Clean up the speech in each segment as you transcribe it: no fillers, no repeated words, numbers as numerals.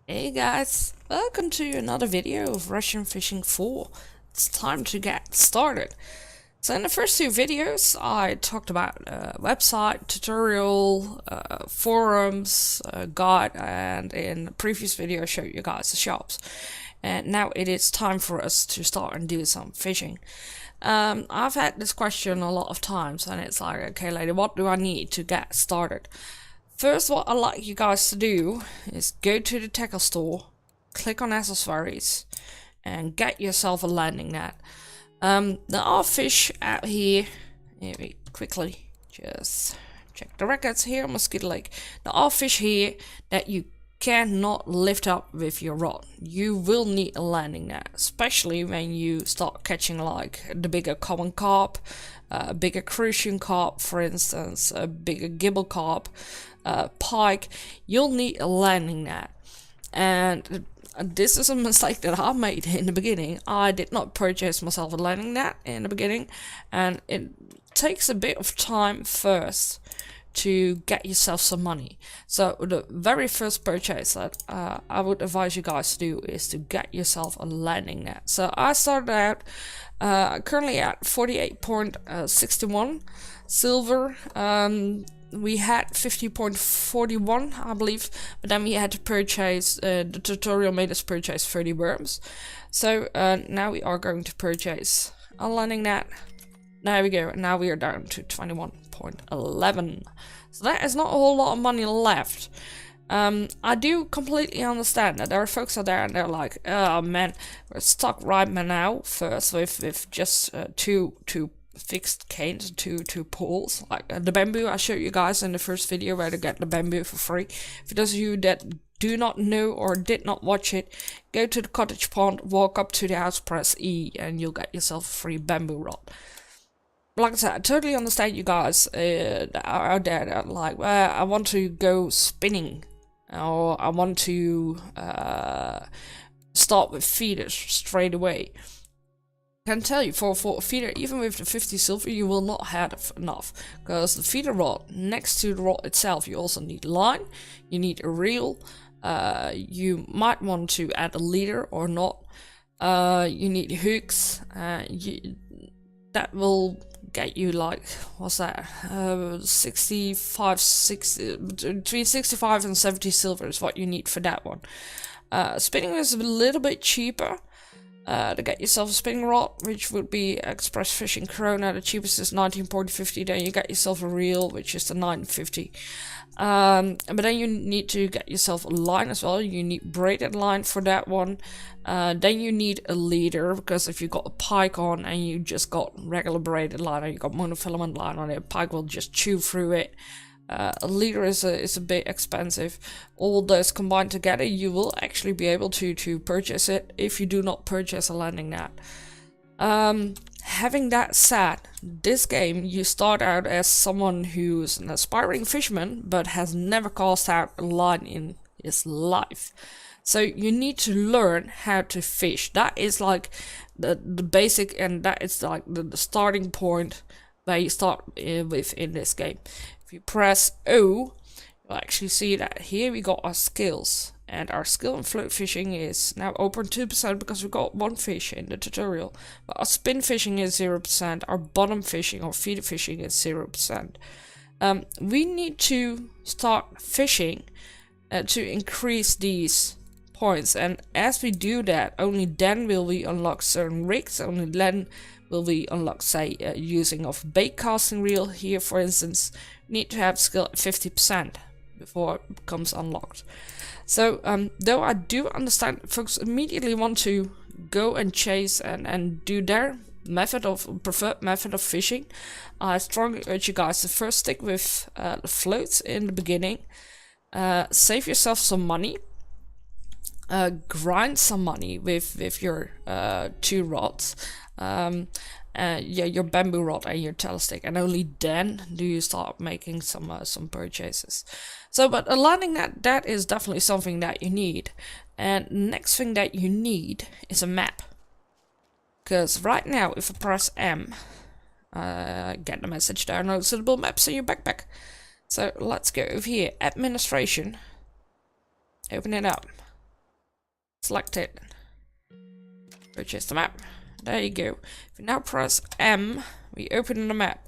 Hey guys, welcome to another video of Russian Fishing 4. It's time to get started. So in the first two videos I talked about website, tutorial, forums, guide, and in the previous video I showed you guys the shops. And now it is time for us to start and do some fishing. I've had this question a lot of times and it's like, okay lady, what do I need to get started? First, what I'd like you guys to do is go to the tackle store, click on accessories, and get yourself a landing net. There are fish out here. Let me quickly just check the records here on Mosquito Lake. There are fish here that you cannot lift up with your rod. You will need a landing net, especially when you start catching like the bigger common carp, a bigger crucian carp, for instance, a bigger gibble carp, pike. You'll need a landing net. And this is a mistake that I made in the beginning. I did not purchase myself a landing net in the beginning, and it takes a bit of time first to get yourself some money. So the very first purchase that I would advise you guys to do is to get yourself a landing net. So I started out currently at 48.61 silver. We had 50.41 I believe, but then we had to purchase, the tutorial made us purchase 30 worms. So now we are going to purchase a landing net. There we go, now we are down to 21.11. So that is not a whole lot of money left. I do completely understand that there are folks out there and they're like, oh man, we're stuck right now first with just two fixed canes, two poles, like the bamboo I showed you guys in the first video where to get the bamboo for free. For those of you that do not know or did not watch it, go to the cottage pond, walk up to the house, press E, and you'll get yourself a free bamboo rod. Like I said, I totally understand you guys that are out there that are like, well, I want to go spinning, or I want to start with feeders straight away. I can tell you, for a feeder, even with the 50 silver, you will not have enough, because the feeder rod, next to the rod itself, you also need line, you need a reel, you might want to add a leader or not, you need hooks, that will get you like, what's that, 60, between 65 and 70 silver is what you need for that one. Spinning is a little bit cheaper. To get yourself a spinning rod, which would be Express Fishing Krona. The cheapest is 19.50. Then you get yourself a reel, which is the 9.50. But then you need to get yourself a line as well. You need braided line for that one. Then you need a leader, because if you got a pike on and you just got regular braided line, or you got monofilament line on it, pike will just chew through it. A leader is a bit expensive. All those combined together, you will actually be able to purchase it if you do not purchase a landing net. Having that said, this game you start out as someone who's an aspiring fisherman but has never cast out a line in his life. So you need to learn how to fish. That is like the basic, and that is like the starting point where you start with in this game. If you press O, you'll actually see that here we got our skills, and our skill in float fishing is now 0.2% because we got one fish in the tutorial, but our spin fishing is 0%, our bottom fishing or feeder fishing is 0%. We need to start fishing to increase these points, and as we do that, only then will we unlock certain rigs, only then will we unlock, say, using of bait casting reel. Here for instance, need to have skill at 50% before it becomes unlocked. So though I do understand folks immediately want to go and chase and do their preferred method of fishing, I strongly urge you guys to first stick with the floats in the beginning. Save yourself some money, grind some money with your two rods, your bamboo rod and your telestick, and only then do you start making some purchases. So, but a landing net, that is definitely something that you need. And next thing that you need is a map, because right now if I press M, get the message, download suitable maps in your backpack. So let's go over here, administration, open it up. select it, purchase the map. There you go. If you now press M, we open the map.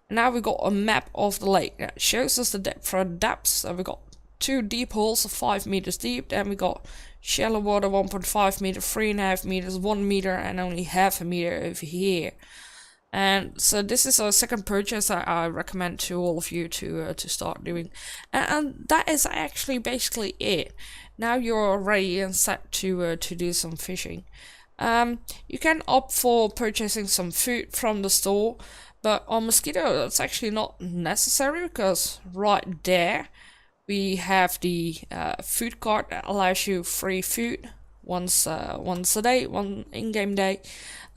And now we got a map of the lake that shows us the depth for depths. So we got 2 deep holes of 5 meters deep. Then we got shallow water 1.5 meter, 3.5 meters, 1 meter, and only half a meter over here. And so this is a second purchase that I recommend to all of you to start doing. And that is actually basically it. Now you're ready and set to do some fishing. You can opt for purchasing some food from the store, but on Mosquito that's actually not necessary, because right there we have the food cart that allows you free food once a day, one in-game day.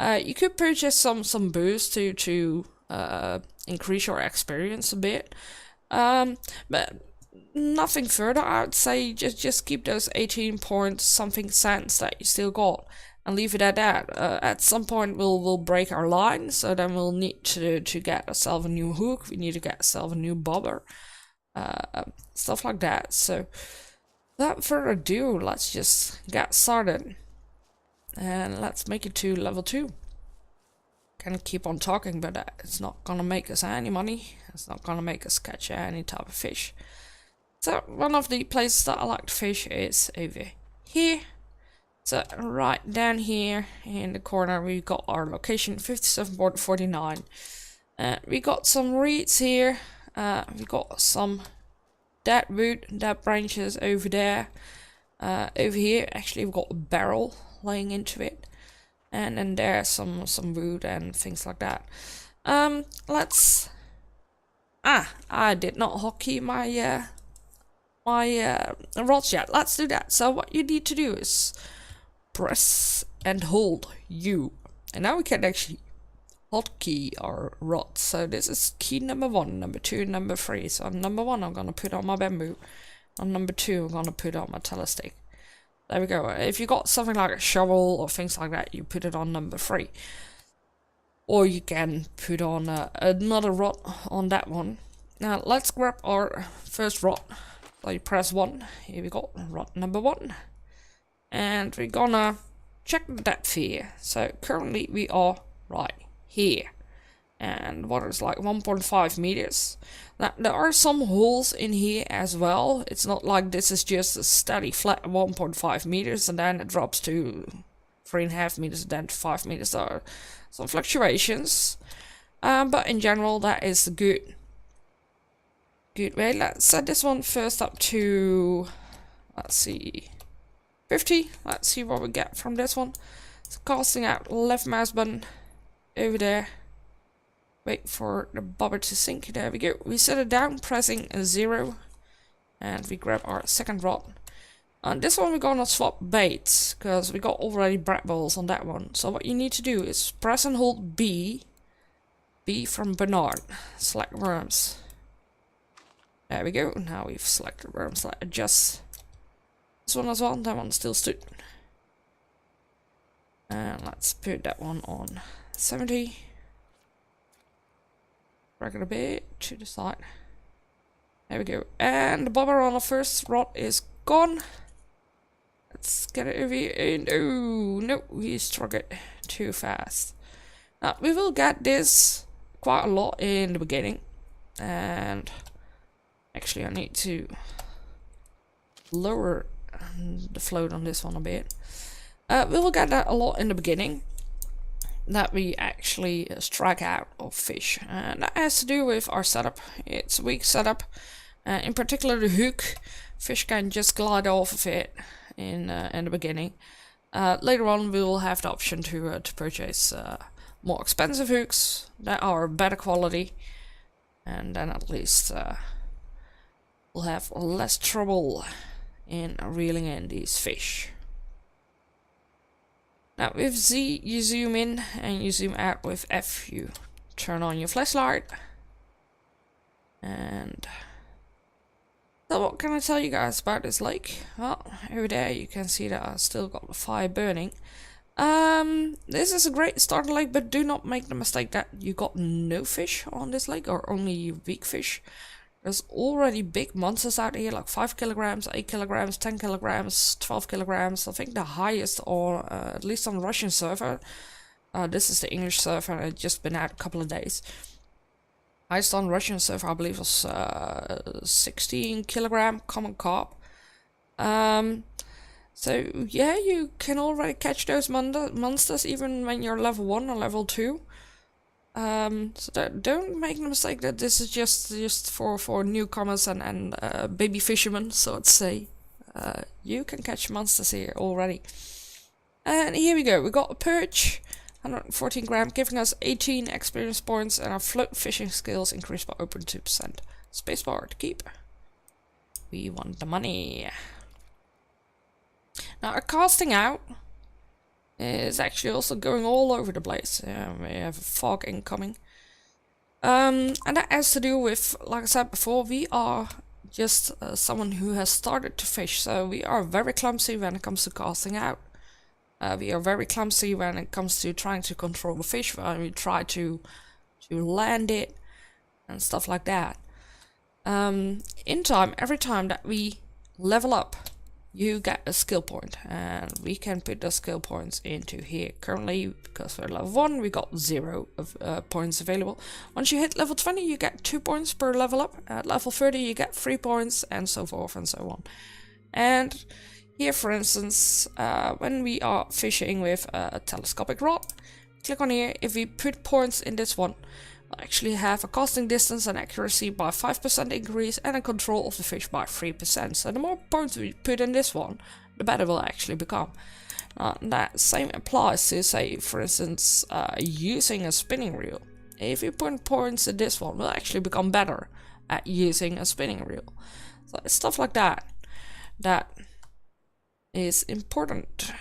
You could purchase some booze to increase your experience a bit, but nothing further. I would say just keep those 18 point something cents that you still got and leave it at that. At some point we'll break our line, so then we'll need to get ourselves a new hook. We need to get ourselves a new bobber, stuff like that. So without further ado, let's just get started. And let's make it to level 2. Can keep on talking, but it's not gonna make us any money. It's not gonna make us catch any type of fish. So one of the places that I like to fish is over here. So right down here in the corner we got our location, 57.49. We got some reeds here. We got some dead wood, dead branches over there. Over here actually we've got a barrel laying into it, and then there's some wood and things like that. I did not hotkey my rods yet. Let's do that. So what you need to do is press and hold U, and now we can actually hotkey our rods. So this is key number 1, number 2, number 3. So on number 1 I'm gonna put on my bamboo, on number 2 I'm gonna put on my telestick. There we go. If you got something like a shovel or things like that, you put it on number 3. Or you can put on another rod on that one. Now let's grab our first rod. So you press 1. Here we go, rod number 1. And we're gonna check the depth here. So currently we are right here. And water is like 1.5 meters. Now there are some holes in here as well. It's not like this is just a steady flat 1.5 meters and then it drops to 3.5 meters and then to 5 meters. There are some fluctuations, but in general that is a good way. Let's set this one first up to, let's see, 50. Let's see what we get from this one. So casting out, left mouse button over there. Wait for the bobber to sink. There we go. We set it down, pressing 0, and we grab our second rod. On this one we're gonna swap baits, because we got already bread balls on that one. So what you need to do is press and hold B from Bernard. Select worms. There we go. Now we've selected worms. Let's adjust this one as well. That one still stood. And let's put that one on 70. Drag it a bit to the side. There we go. And the bobber on the first rod is gone. Let's get it over here. And oh no, we struck it too fast. Now we will get this quite a lot in the beginning. And actually I need to lower the float on this one a bit. We will get that a lot in the beginning, that we actually strike out of fish, and that has to do with our setup. It's a weak setup, in particular the hook. Fish can just glide off of it in the beginning. Later on we will have the option to purchase more expensive hooks that are better quality, and then at least we'll have less trouble in reeling in these fish. Now with Z you zoom in and you zoom out. With F you turn on your flashlight. And so what can I tell you guys about this lake? Well, over there you can see that I still got the fire burning. This is a great starter lake, but do not make the mistake that you got no fish on this lake or only weak fish. There's already big monsters out here, like 5 kilograms, 8 kilograms, 10 kilograms, 12 kilograms. I think the highest, or at least on the Russian server, this is the English server, and it's just been out a couple of days. Highest on Russian server, I believe, was 16 kilogram common carp. So yeah, you can already catch those monsters even when you're level 1 or level 2. So don't make the mistake that this is just for newcomers and baby fishermen, so to say. You can catch monsters here already. And here we go, we got a perch, 114 gram, giving us 18 experience points, and our float fishing skills increased by 0.2%. Spacebar to keep. We want the money. Now, our casting out is actually also going all over the place. We have fog incoming. And that has to do with, like I said before, we are just someone who has started to fish. So we are very clumsy when it comes to casting out. We are very clumsy when it comes to trying to control the fish, when we try to land it and stuff like that. In time, every time that we level up, you get a skill point, and we can put those skill points into here. Currently, because we're level 1, we got 0 of points available. Once you hit level 20, you get 2 points per level up. At level 30, you get 3 points, and so forth and so on. And here, for instance, when we are fishing with a telescopic rod, click on here. If we put points in this one, we'll actually have a casting distance and accuracy by 5% increase, and a control of the fish by 3%. So the more points we put in this one, the better will actually become. That same applies to, say, for instance, using a spinning reel. If you put points in this one, we'll actually become better at using a spinning reel. So it's stuff like that that is important.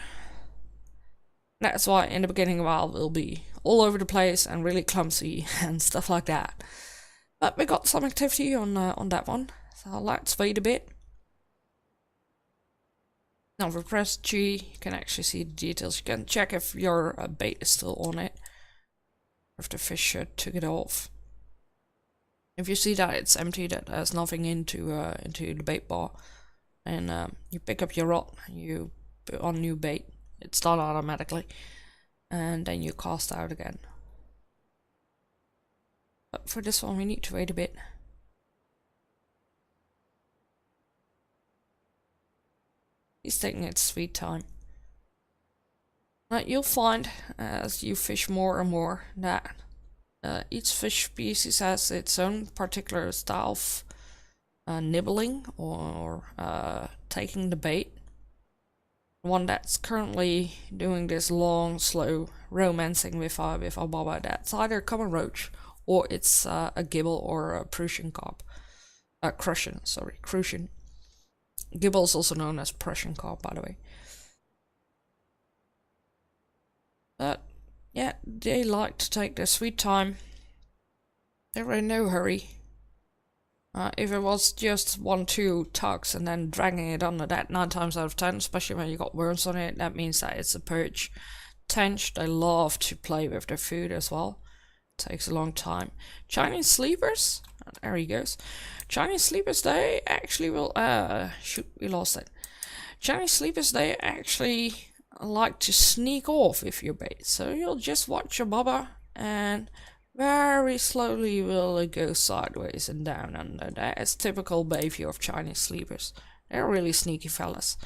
That's why in the beginning we'll be all over the place and really clumsy and stuff like that. But we got some activity on that one, so let's wait a bit. Now if we press G, you can actually see the details. You can check if your bait is still on it, if the fish took it off. If you see that it's empty, that there's nothing into the bait bar, and you pick up your rod, you put on new bait. It's done automatically, and then you cast out again. But for this one we need to wait a bit. He's taking its sweet time. Now you'll find, as you fish more and more, that each fish species has its own particular style of nibbling or taking the bait. One that's currently doing this long, slow romancing with our bobber, that's either a common roach or it's a gibel or a Prussian carp. Crucian. Gibel is also known as Prussian carp, by the way. But yeah, they like to take their sweet time. They're in no hurry. If it was just 1-2 tugs and then dragging it under that 9 times out of 10, especially when you got worms on it, that means that it's a perch. Tench, they love to play with their food as well. It takes a long time. Chinese sleepers, there he goes. Chinese sleepers, they actually will, shoot, we lost it. Chinese sleepers, they actually like to sneak off with your bait. So you'll just watch your bobber and very slowly will it go sideways and down under. That is typical behavior of Chinese sleepers. They're really sneaky fellas.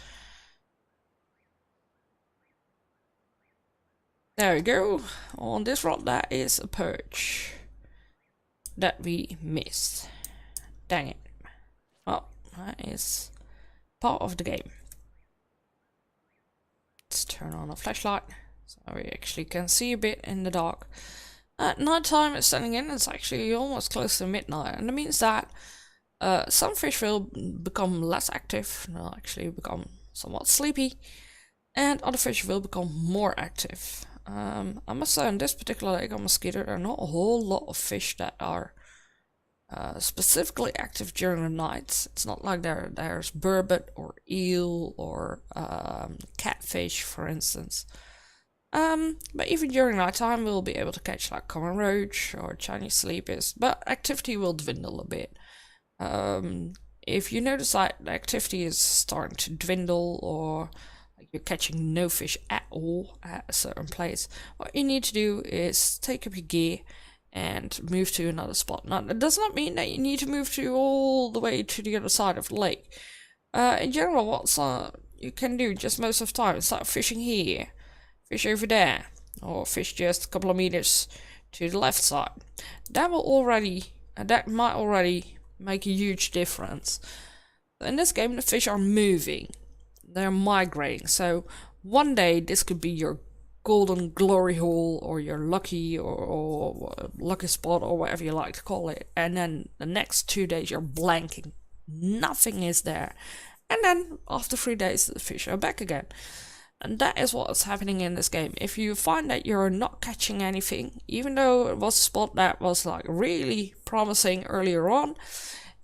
There we go. On this rod, that is a perch that we missed. Dang it. Well, that is part of the game. Let's turn on a flashlight so we actually can see a bit in the dark. At night time it's setting in, it's actually almost close to midnight, and it means that some fish will become less active, they'll actually become somewhat sleepy, and other fish will become more active. I must say on this particular lake on Mosquito, there are not a whole lot of fish that are specifically active during the night. It's not like there's burbot or eel or catfish, for instance. But even during night time we'll be able to catch like common roach or Chinese sleepers, but activity will dwindle a bit. If you notice that the activity is starting to dwindle, or you're catching no fish at all at a certain place, what you need to do is take up your gear and move to another spot. Now, that does not mean that you need to move to all the way to the other side of the lake. In general, what you can do just most of the time is start fishing here, fish over there, or fish just a couple of meters to the left side. That might already make a huge difference. In this game, the fish are moving, they're migrating. So one day this could be your golden glory hole, or your or lucky spot, or whatever you like to call it, and then the next 2 days you're blanking, nothing is there, and then after 3 days the fish are back again. And that is what's happening in this game. If you find that you're not catching anything, even though it was a spot that was like really promising earlier on,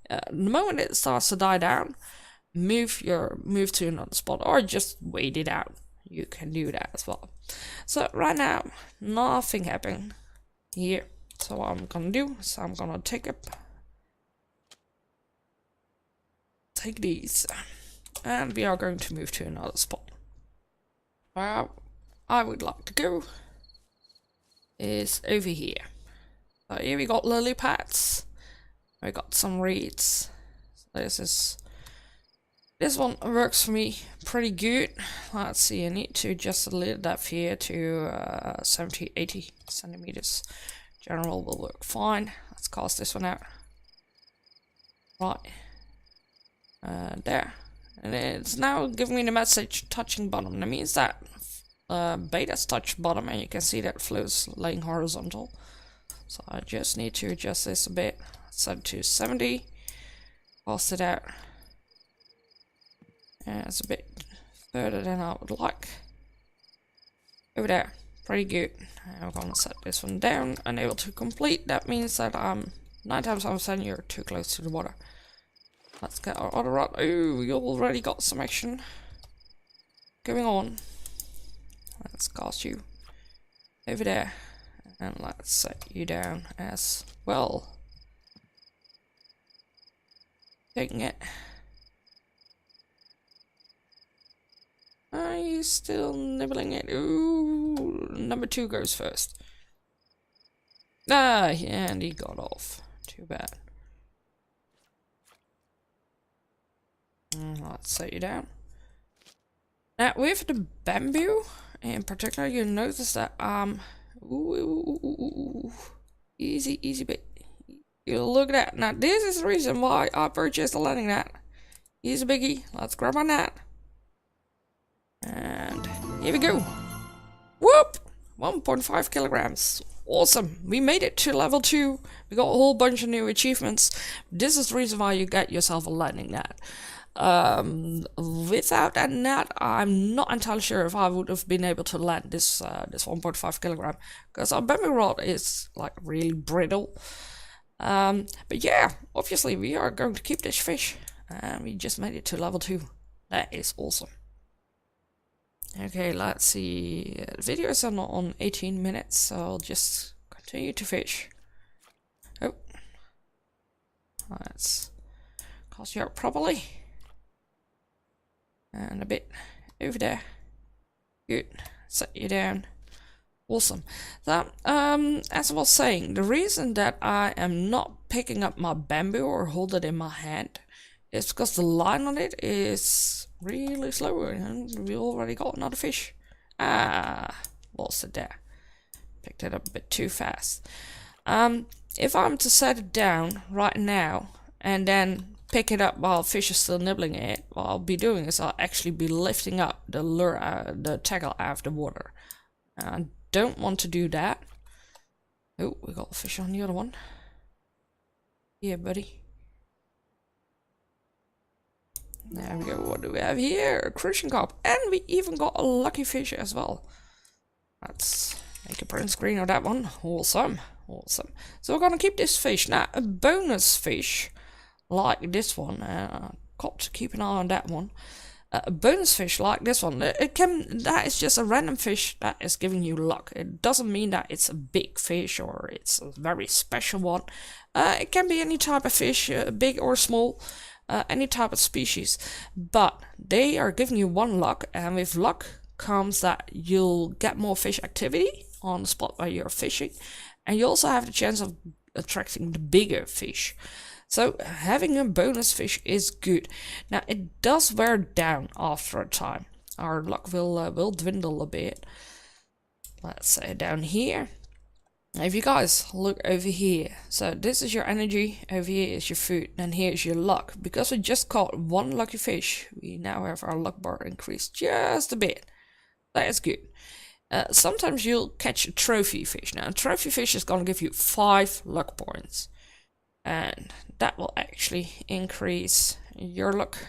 the moment it starts to die down, move to another spot, or just wait it out. You can do that as well. So right now, nothing happening here. So what I'm gonna do is I'm gonna take these, and we are going to move to another spot. Where I would like to go is over here. So here we got lily pads. We got some reeds. So this one works for me pretty good. Let's see, I need to adjust a little depth here to 70-80 centimeters. General will work fine. Let's cast this one out. Right. There. And it's now giving me the message touching bottom. That means that bait has touched bottom, and you can see that flow's laying horizontal. So I just need to adjust this a bit. Set it to 70. Cast it out. And it's a bit further than I would like. Over there. Pretty good. I'm gonna set this one down. Unable to complete. That means that 9 times out of 10 you're too close to the water. Let's get our other rod. Oh, we already got some action going on. Let's cast you over there. And let's set you down as well. Taking it. Are you still nibbling it? Ooh, number 2 goes first. Ah, and he got off. Too bad. Let's set you down. Now with the bamboo in particular, you notice that easy bit. You look at that. Now this is the reason why I purchased the landing net. Easy biggie. Let's grab on that. And here we go. Whoop! 1.5 kilograms. Awesome. We made it to level 2. We got a whole bunch of new achievements. This is the reason why you get yourself a landing net. Without that net, I'm not entirely sure if I would have been able to land this 1.5 kilogram, because our bamboo rod is like really brittle. But yeah, obviously we are going to keep this fish, and we just made it to level 2. That is awesome. Okay, let's see. The video is on 18 minutes, so I'll just continue to fish. Oh, let's cast you out properly. And a bit over there. Good. Set you down. Awesome. So, as I was saying, the reason that I am not picking up my bamboo or hold it in my hand is because the line on it is really slow, and we already got another fish. Lost it there. Picked it up a bit too fast. If I'm to set it down right now and then pick it up while fish is still nibbling it, what I'll be doing is I'll actually be lifting up the lure, the tackle out of the water. I don't want to do that. Oh, we got a fish on the other one. Yeah, buddy. There we go. What do we have here? A crucian carp, and we even got a lucky fish as well. Let's make a print screen of that one. Awesome, awesome. So we're gonna keep this fish now. A bonus fish like this one, got to keep an eye on that one. A bonus fish like this one, that is just a random fish that is giving you luck. It doesn't mean that it's a big fish or it's a very special one. It can be any type of fish, big or small, any type of species. But they are giving you one luck, and with luck comes that you'll get more fish activity on the spot where you're fishing, and you also have the chance of attracting the bigger fish. So having a bonus fish is good. Now it does wear down after a time. Our luck will dwindle a bit. Let's say down here. If you guys look over here, so this is your energy, over here is your food, and here is your luck. Because we just caught one lucky fish, we now have our luck bar increased just a bit. That is good. Sometimes you'll catch a trophy fish. Now a trophy fish is going to give you 5 luck points. And that will actually increase your luck.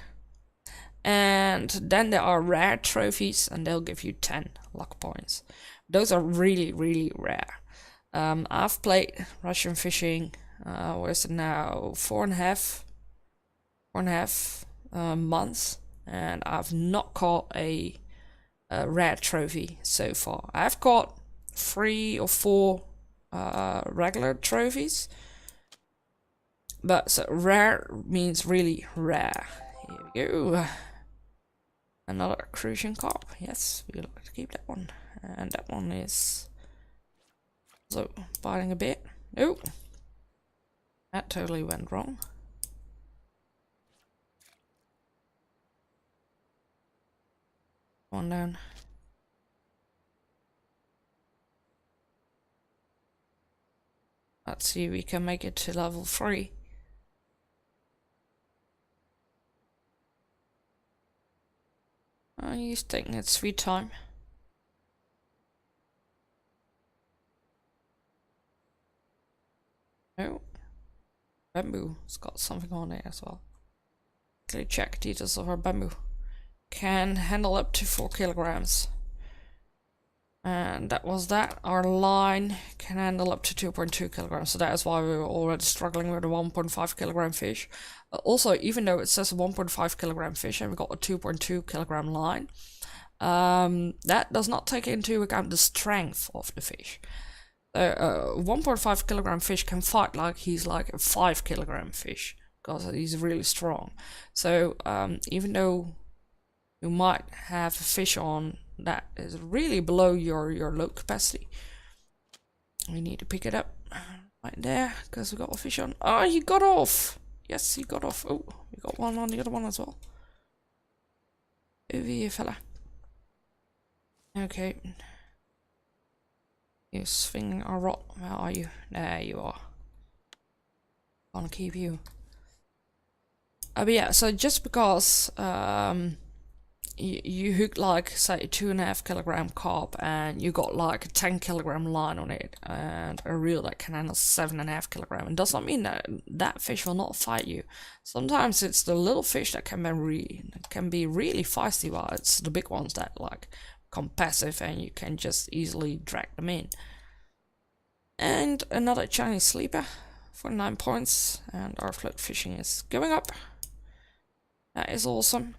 And then there are rare trophies, and they'll give you 10 luck points. Those are really, really rare. I've played Russian fishing, what is it now, 4.5 months, and I've not caught a rare trophy so far. I've caught 3 or 4 regular trophies. But so rare means really rare. Here we go. Another crucian carp. Yes, we'll like to keep that one. And that one is also biting a bit. Oh, that totally went wrong. One down. Let's see if we can make it to level 3. He's taking its sweet time. Oh, bamboo. It's got something on there as well. Quickly check details of our bamboo. Can handle up to 4 kilograms. And that was that. Our line can handle up to 2.2 kilograms. So that is why we were already struggling with a 1.5 kilogram fish. Also, even though it says 1.5 kilogram fish and we got a 2.2 kilogram line, that does not take into account the strength of the fish. 1.5 kilogram fish can fight like he's like a 5 kilogram fish because he's really strong. So even though you might have a fish on that is really below your load capacity, we need to pick it up right there because we got a fish on. Oh, he got off. Yes, he got off. Oh, we got one on the other one as well. Over here, fella. Okay. You're swinging our rod. Where are you? There you are. Gonna keep you. But yeah, so just because you hook like say a 2.5 kilogram carp and you got like a 10 kilogram line on it and a reel that can handle 7.5 kilogram, it does not mean that that fish will not fight you. Sometimes it's the little fish that can be really feisty, while it's the big ones that like become passive and you can just easily drag them in. And another Chinese sleeper for 9 points, and our float fishing is going up. That is awesome.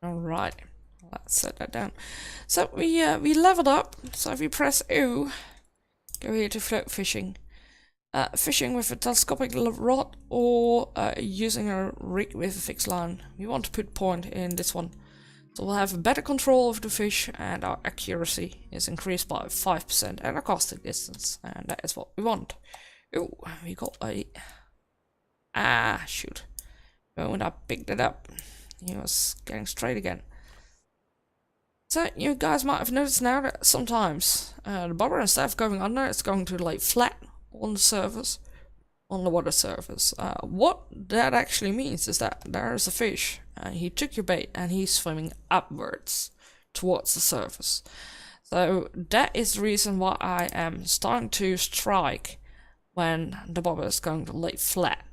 Alright, let's set that down. So we leveled up. So if we press O, go here to float fishing. Fishing with a telescopic rod or using a rig with a fixed line. We want to put point in this one. So we'll have a better control of the fish and our accuracy is increased by 5% and our casting distance. And that is what we want. Oh, we got a... Ah, shoot. When I picked it up, he was getting straight again. So you guys might have noticed now that sometimes the bobber, instead of going under, it's going to lay flat on the surface, on the water surface. What that actually means is that there's a fish and he took your bait and he's swimming upwards towards the surface. So that is the reason why I am starting to strike when the bobber is going to lay flat.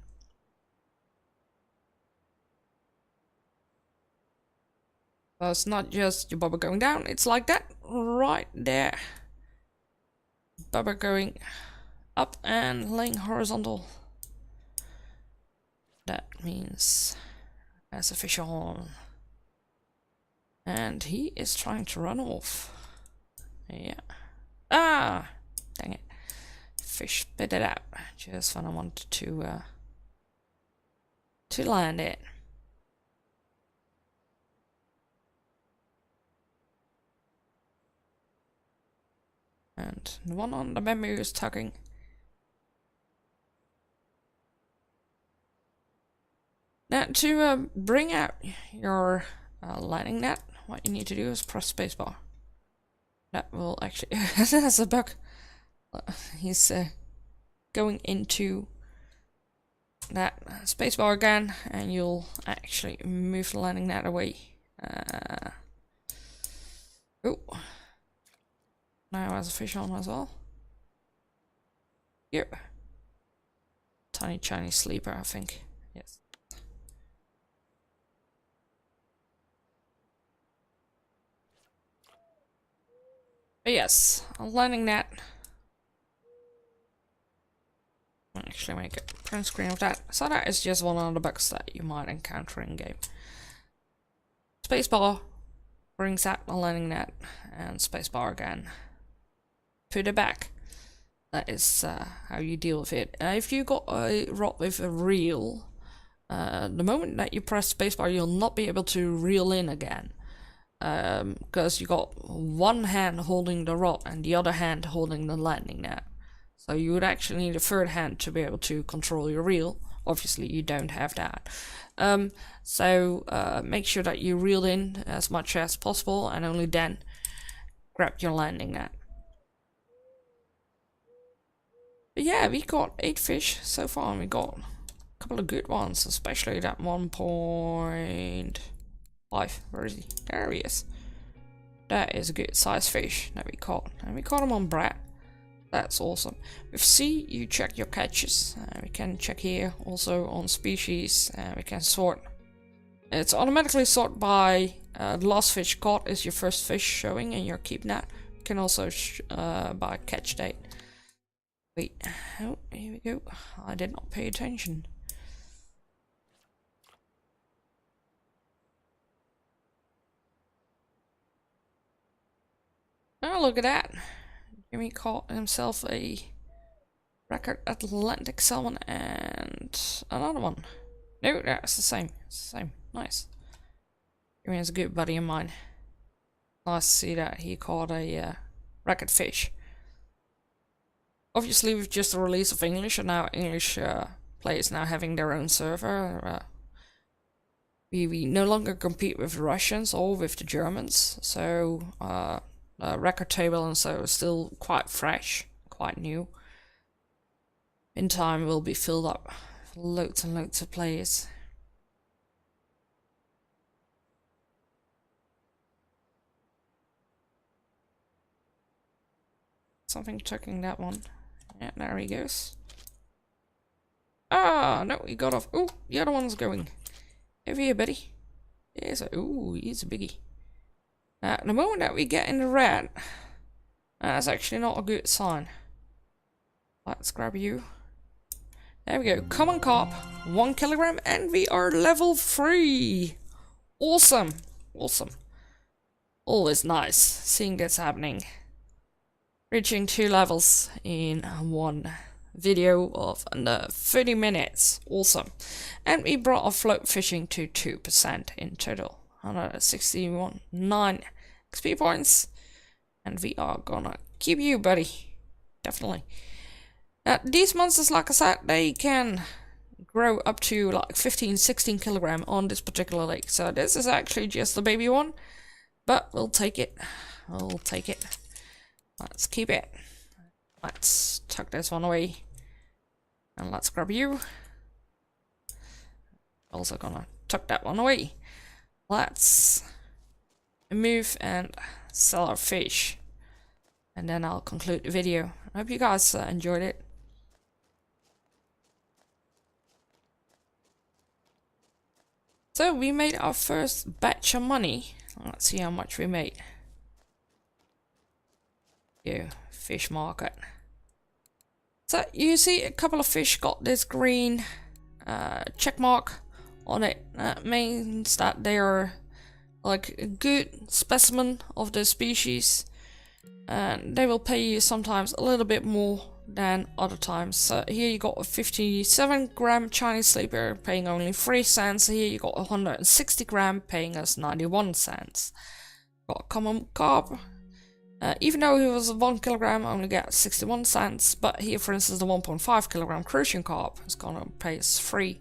So it's not just your bobber going down, it's like that right there. Bobber going up and laying horizontal. That means There's a fish on. And he is trying to run off. Yeah. Ah! Dang it. Fish spit it out. Just when I wanted to land it. And the one on the menu is tugging. Now, to bring out your landing net, what you need to do is press spacebar. That will actually... That's a bug. He's going into that spacebar again, and you'll actually move the landing net away. Oh. Now has a fish on as well. Here. Tiny Chinese sleeper, I think. Yes. But yes, a landing net. I'll actually make a print screen of that. So that is just one of the bugs that you might encounter in game. Spacebar brings out the landing net, and spacebar again. Put it back. That is how you deal with it. If you got a rod with a reel, the moment that you press spacebar, you'll not be able to reel in again. Because you got one hand holding the rod and the other hand holding the landing net. So you would actually need a third hand to be able to control your reel. Obviously you don't have that. So make sure that you reel in as much as possible, and only then grab your landing net. But yeah, we got 8 fish so far, and we got a couple of good ones, especially that 1.5. Where is he? There he is. That is a good size fish that we caught, and we caught him on Brad. That's awesome. With C, you check your catches. We can check here also on species, and we can sort. It's automatically sorted by the last fish caught is your first fish showing in your keep net. You can also by catch date. Wait, oh, here we go. I did not pay attention. Oh, look at that. Jimmy caught himself a record Atlantic salmon and another one. No, that's the same. It's the same. Nice. Jimmy is a good buddy of mine. Nice to see that he caught a record fish. Obviously, with just the release of English, and now English players now having their own server, we no longer compete with the Russians or with the Germans, so the record table and so is still quite fresh, quite new. In time, will be filled up with loads and loads of players. Something checking that one. Yeah, there he goes. Ah, no, he got off. Ooh, the other one's going. Over here, buddy. Ooh, he's a biggie. The moment that we get in the red, that's actually not a good sign. Let's grab you. There we go. Common carp, 1 kilogram, and we are level 3. Awesome. Awesome. Always nice seeing this happening. Reaching 2 levels in one video of under 30 minutes. Awesome. And we brought our float fishing to 2% in total. 161.9 XP points. And we are gonna keep you, buddy. Definitely. These monsters, like I said, they can grow up to like 15-16 kilogram on this particular lake. So this is actually just the baby one. But we'll take it. We'll take it. Let's keep it. Let's tuck this one away. And let's grab you. Also gonna tuck that one away. Let's move and sell our fish. And then I'll conclude the video. I hope you guys enjoyed it. So we made our first batch of money. Let's see how much we made. Fish market. So you see a couple of fish got this green check mark on it. That means that they are like a good specimen of the species, and they will pay you sometimes a little bit more than other times. So here you got a 57 gram Chinese sleeper paying only 3 cents. Here you got 160 gram paying us 91 cents. Got a common carp. Even though he was 1 kilogram, only get 61 cents. But here, for instance, the 1.5 kilogram Crucian carp is gonna pay us 3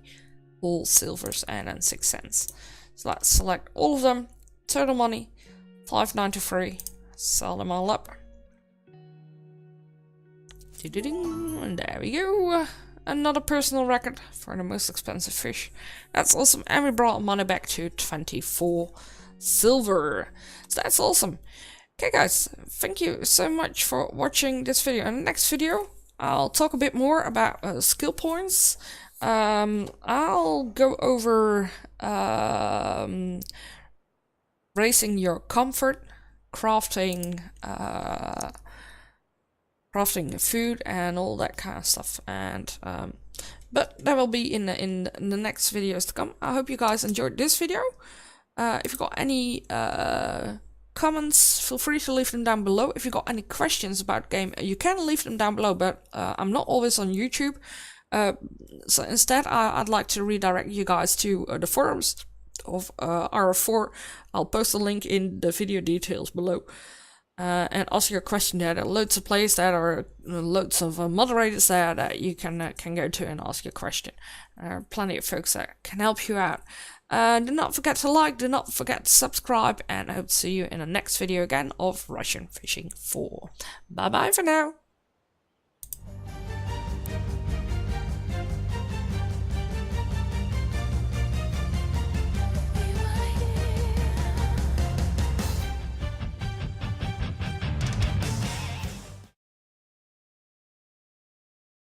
whole silvers and then 6 cents. So let's select all of them. Total money $5.93. Sell them all up. And there we go. Another personal record for the most expensive fish. That's awesome. And we brought money back to 24 silver. So that's awesome. Okay guys, thank you so much for watching this video. In the next video, I'll talk a bit more about skill points. I'll go over raising your comfort, crafting food and all that kind of stuff, and but that will be in the next videos to come. I hope you guys enjoyed this video. If you got any comments, feel free to leave them down below. If you got any questions about the game, you can leave them down below, but I'm not always on YouTube, so instead I'd like to redirect you guys to the forums of RF4. I'll post a link in the video details below. And ask your question there. There are loads of places that are loads of moderators there that you can go to and ask your question. There are plenty of folks that can help you out. Do not forget to like, do not forget to subscribe, and I hope to see you in the next video again of Russian Fishing 4. Bye bye for now.